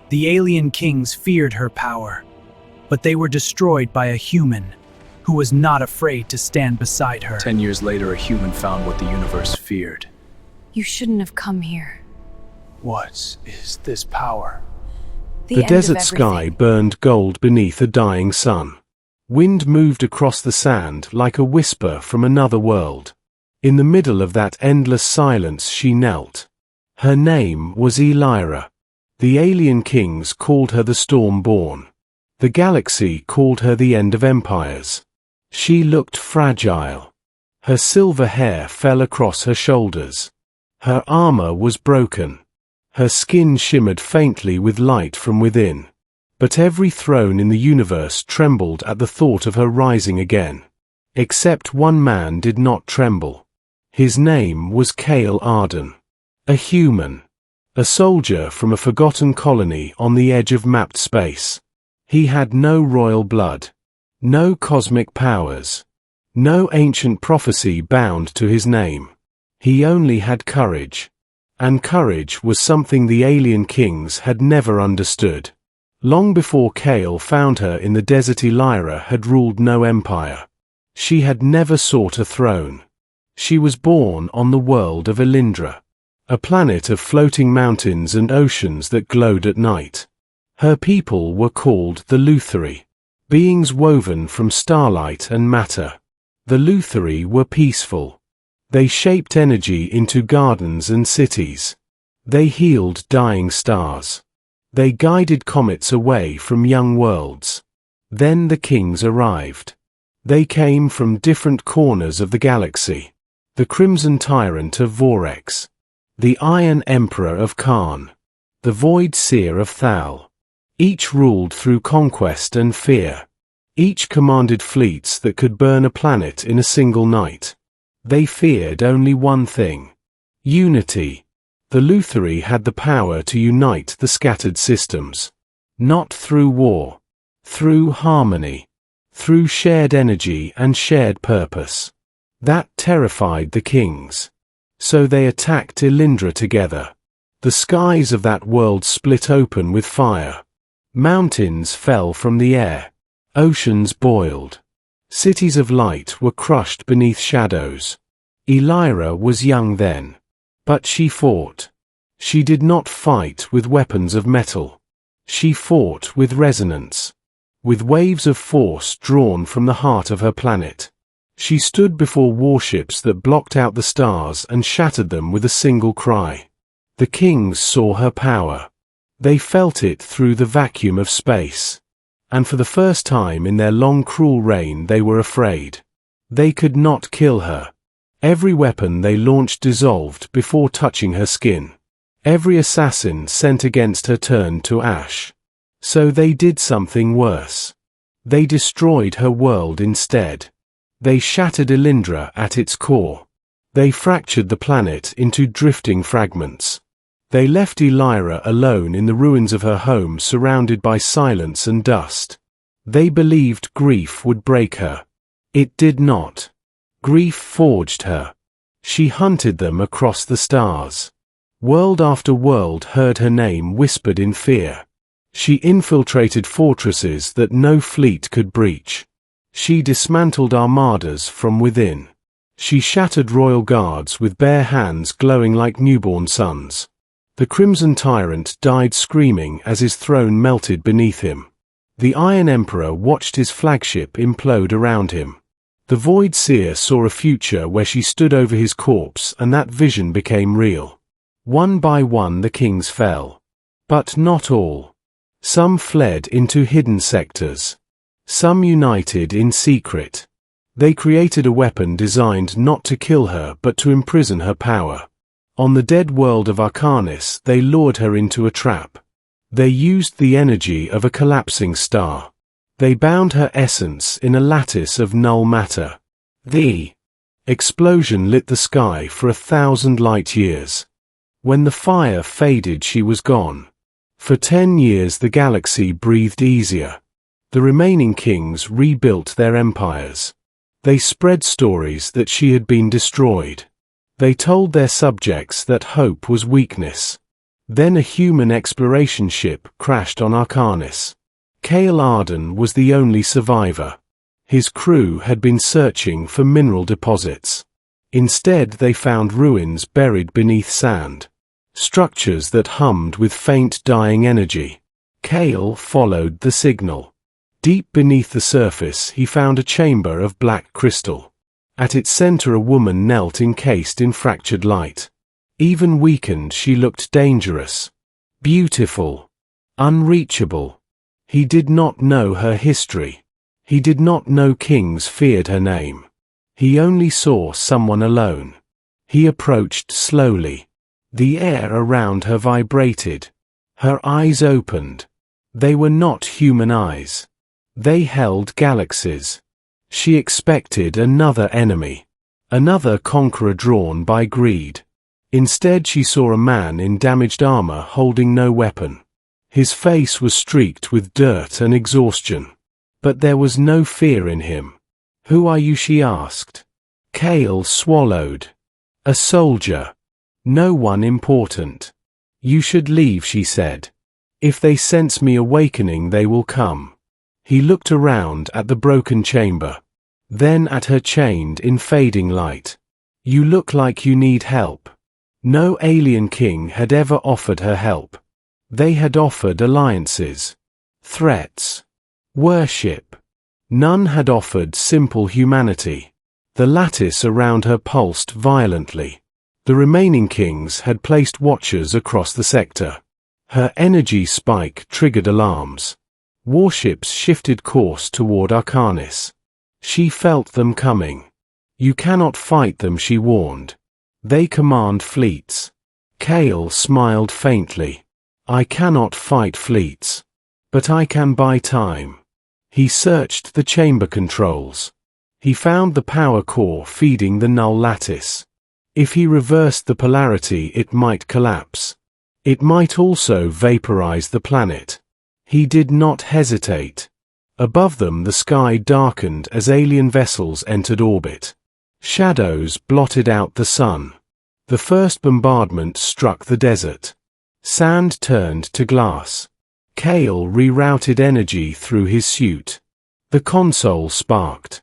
The alien kings feared her power, but they were destroyed by a human who was not afraid to stand beside her. 10 years later, a human found what the universe feared. You shouldn't have come here. What is this power? The desert sky burned gold beneath a dying sun. Wind moved across the sand like a whisper from another world. In the middle of that endless silence she knelt. Her name was Elira. The alien kings called her the Storm-born. The galaxy called her the end of empires. She looked fragile. Her silver hair fell across her shoulders. Her armor was broken. Her skin shimmered faintly with light from within. But every throne in the universe trembled at the thought of her rising again. Except one man did not tremble. His name was Cale Arden. A human. A soldier from a forgotten colony on the edge of mapped space. He had no royal blood. No cosmic powers. No ancient prophecy bound to his name. He only had courage. And courage was something the alien kings had never understood. Long before Cale found her in the desert, Elira had ruled no empire. She had never sought a throne. She was born on the world of Elindra, a planet of floating mountains and oceans that glowed at night. Her people were called the Lutheri, beings woven from starlight and matter. The Lutheri were peaceful. They shaped energy into gardens and cities. They healed dying stars. They guided comets away from young worlds. Then the kings arrived. They came from different corners of the galaxy. The Crimson Tyrant of Vorex. The Iron Emperor of Karn. The Void Seer of Thal. Each ruled through conquest and fear. Each commanded fleets that could burn a planet in a single night. They feared only one thing: unity. The Lutheri had the power to unite the scattered systems. Not through war. Through harmony. Through shared energy and shared purpose. That terrified the kings. So they attacked Elindra together. The skies of that world split open with fire. Mountains fell from the air. Oceans boiled. Cities of light were crushed beneath shadows. Elira was young then. But she fought. She did not fight with weapons of metal. She fought with resonance. With waves of force drawn from the heart of her planet. She stood before warships that blocked out the stars and shattered them with a single cry. The kings saw her power. They felt it through the vacuum of space. And for the first time in their long cruel reign they were afraid. They could not kill her. Every weapon they launched dissolved before touching her skin. Every assassin sent against her turned to ash. So they did something worse. They destroyed her world instead. They shattered Elindra at its core. They fractured the planet into drifting fragments. They left Elira alone in the ruins of her home, surrounded by silence and dust. They believed grief would break her. It did not. Grief forged her. She hunted them across the stars. World after world heard her name whispered in fear. She infiltrated fortresses that no fleet could breach. She dismantled armadas from within. She shattered royal guards with bare hands glowing like newborn suns. The Crimson Tyrant died screaming as his throne melted beneath him. The Iron Emperor watched his flagship implode around him. The Void Seer saw a future where she stood over his corpse, and that vision became real. One by one the kings fell. But not all. Some fled into hidden sectors. Some united in secret. They created a weapon designed not to kill her but to imprison her power. On the dead world of Arcanis they lured her into a trap. They used the energy of a collapsing star. They bound her essence in a lattice of null matter. The explosion lit the sky for 1,000 light years. When the fire faded, she was gone. For 10 years the galaxy breathed easier. The remaining kings rebuilt their empires. They spread stories that she had been destroyed. They told their subjects that hope was weakness. Then a human exploration ship crashed on Arcanis. Cale Arden was the only survivor. His crew had been searching for mineral deposits. Instead, they found ruins buried beneath sand. Structures that hummed with faint dying energy. Cale followed the signal. Deep beneath the surface, he found a chamber of black crystal. At its center, a woman knelt encased in fractured light. Even weakened, she looked dangerous. Beautiful. Unreachable. He did not know her history. He did not know kings feared her name. He only saw someone alone. He approached slowly. The air around her vibrated. Her eyes opened. They were not human eyes. They held galaxies. She expected another enemy. Another conqueror drawn by greed. Instead, she saw a man in damaged armor holding no weapon. His face was streaked with dirt and exhaustion. But there was no fear in him. "Who are you?" she asked. Cale swallowed. "A soldier. No one important." "You should leave," she said. "If they sense me awakening, they will come." He looked around at the broken chamber. Then at her chained in fading light. "You look like you need help." No alien king had ever offered her help. They had offered alliances. Threats. Worship. None had offered simple humanity. The lattice around her pulsed violently. The remaining kings had placed watchers across the sector. Her energy spike triggered alarms. Warships shifted course toward Arcanis. She felt them coming. "You cannot fight them," she warned. "They command fleets." Cale smiled faintly. "I cannot fight fleets. But I can buy time." He searched the chamber controls. He found the power core feeding the null lattice. If he reversed the polarity, it might collapse. It might also vaporize the planet. He did not hesitate. Above them, the sky darkened as alien vessels entered orbit. Shadows blotted out the sun. The first bombardment struck the desert. Sand turned to glass. Cale rerouted energy through his suit. The console sparked.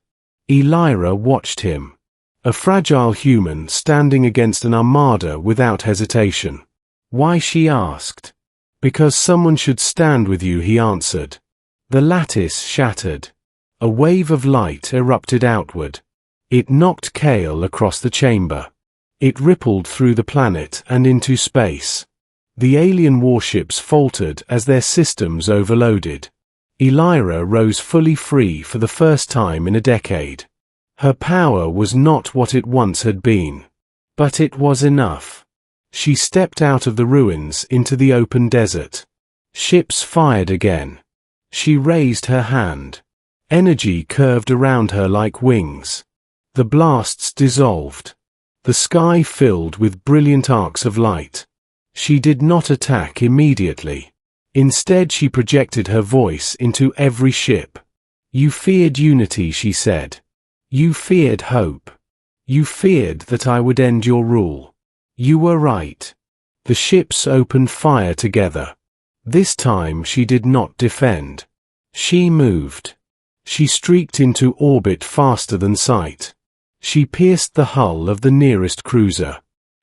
Elira watched him. A fragile human standing against an armada without hesitation. "Why?" she asked. "Because someone should stand with you," he answered. The lattice shattered. A wave of light erupted outward. It knocked Cale across the chamber. It rippled through the planet and into space. The alien warships faltered as their systems overloaded. Elira rose fully free for the first time in a decade. Her power was not what it once had been. But it was enough. She stepped out of the ruins into the open desert. Ships fired again. She raised her hand. Energy curved around her like wings. The blasts dissolved. The sky filled with brilliant arcs of light. She did not attack immediately. Instead, she projected her voice into every ship. "You feared unity," she said. "You feared hope. You feared that I would end your rule. You were right." The ships opened fire together. This time she did not defend. She moved. She streaked into orbit faster than sight. She pierced the hull of the nearest cruiser.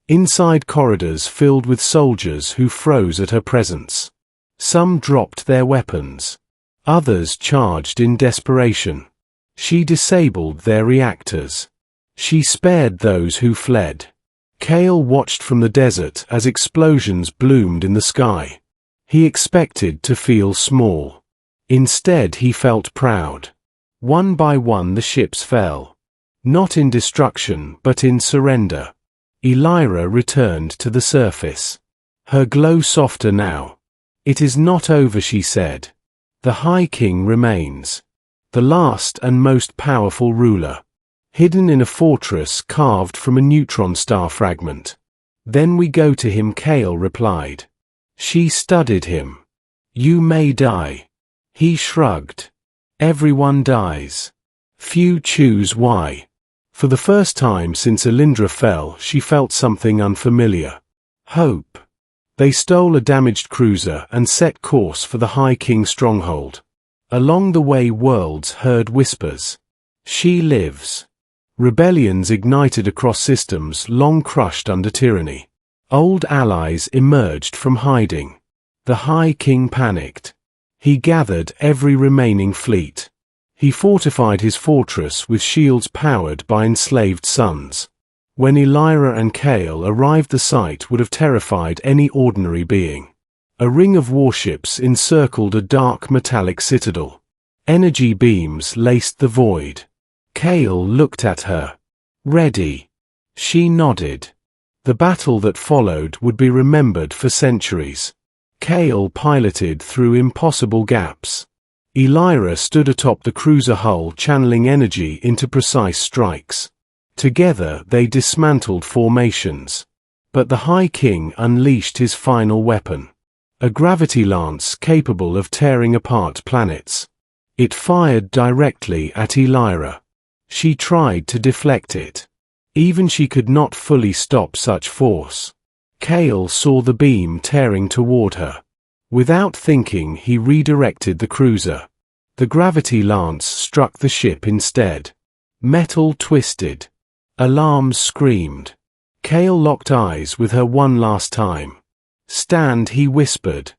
Inside corridors filled with soldiers who froze at her presence. Some dropped their weapons. Others charged in desperation. She disabled their reactors. She spared those who fled. Cale watched from the desert as explosions bloomed in the sky. He expected to feel small. Instead, he felt proud. One by one the ships fell. Not in destruction, but in surrender. Elira returned to the surface. Her glow softer now. "It is not over," she said. "The High King remains. The last and most powerful ruler. Hidden in a fortress carved from a neutron star fragment. Then we go to him," Cale replied. She studied him. "You may die." He shrugged. "Everyone dies. Few choose why." For the first time since Elindra fell, she felt something unfamiliar. Hope. They stole a damaged cruiser and set course for the High King stronghold. Along the way, worlds heard whispers. She lives. Rebellions ignited across systems long crushed under tyranny. Old allies emerged from hiding. The High King panicked. He gathered every remaining fleet. He fortified his fortress with shields powered by enslaved sons. When Elira and Kale arrived, the sight would have terrified any ordinary being. A ring of warships encircled a dark metallic citadel. Energy beams laced the void. Kale looked at her. Ready. She nodded. The battle that followed would be remembered for centuries. Kale piloted through impossible gaps. Elira stood atop the cruiser hull, channeling energy into precise strikes. Together they dismantled formations. But the High King unleashed his final weapon. A gravity lance capable of tearing apart planets. It fired directly at Elira. She tried to deflect it. Even she could not fully stop such force. Kale saw the beam tearing toward her. Without thinking, he redirected the cruiser. The gravity lance struck the ship instead. Metal twisted. Alarms screamed. Kale locked eyes with her one last time. Stand, he whispered.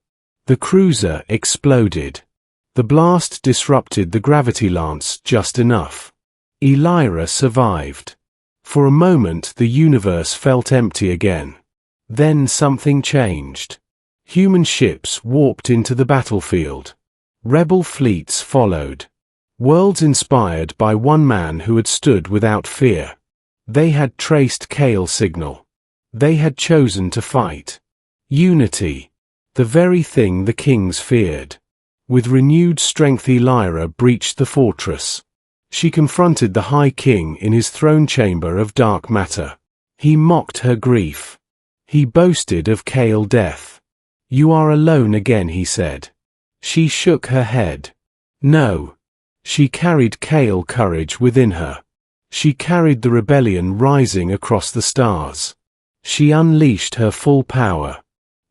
The cruiser exploded. The blast disrupted the gravity lance just enough. Elira survived. For a moment the universe felt empty again. Then something changed. Human ships warped into the battlefield. Rebel fleets followed. Worlds inspired by one man who had stood without fear. They had traced Kale's signal. They had chosen to fight. Unity. The very thing the kings feared. With renewed strength, Elira breached the fortress. She confronted the High King in his throne chamber of dark matter. He mocked her grief. He boasted of Kale's death. You are alone again, he said. She shook her head. No. She carried Kale's courage within her. She carried the rebellion rising across the stars. She unleashed her full power.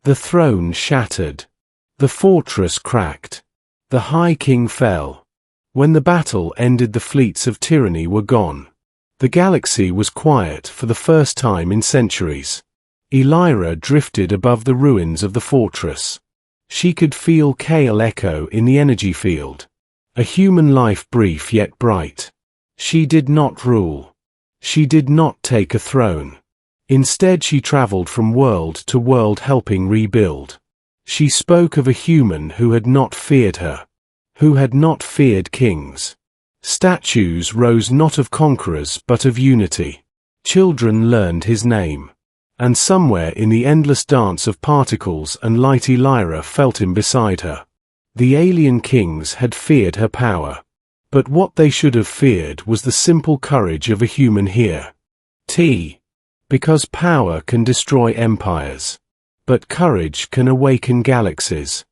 The throne shattered. The fortress cracked. The High King fell. When the battle ended, the fleets of tyranny were gone. The galaxy was quiet for the first time in centuries. Elira drifted above the ruins of the fortress. She could feel Kale echo in the energy field. A human life, brief yet bright. She did not rule. She did not take a throne. Instead, she traveled from world to world, helping rebuild. She spoke of a human who had not feared her, who had not feared kings. Statues rose not of conquerors but of unity. Children learned his name. And somewhere in the endless dance of particles and light, Elira felt him beside her. The alien kings had feared her power. But what they should have feared was the simple courage of a human here. Because power can destroy empires. But courage can awaken galaxies.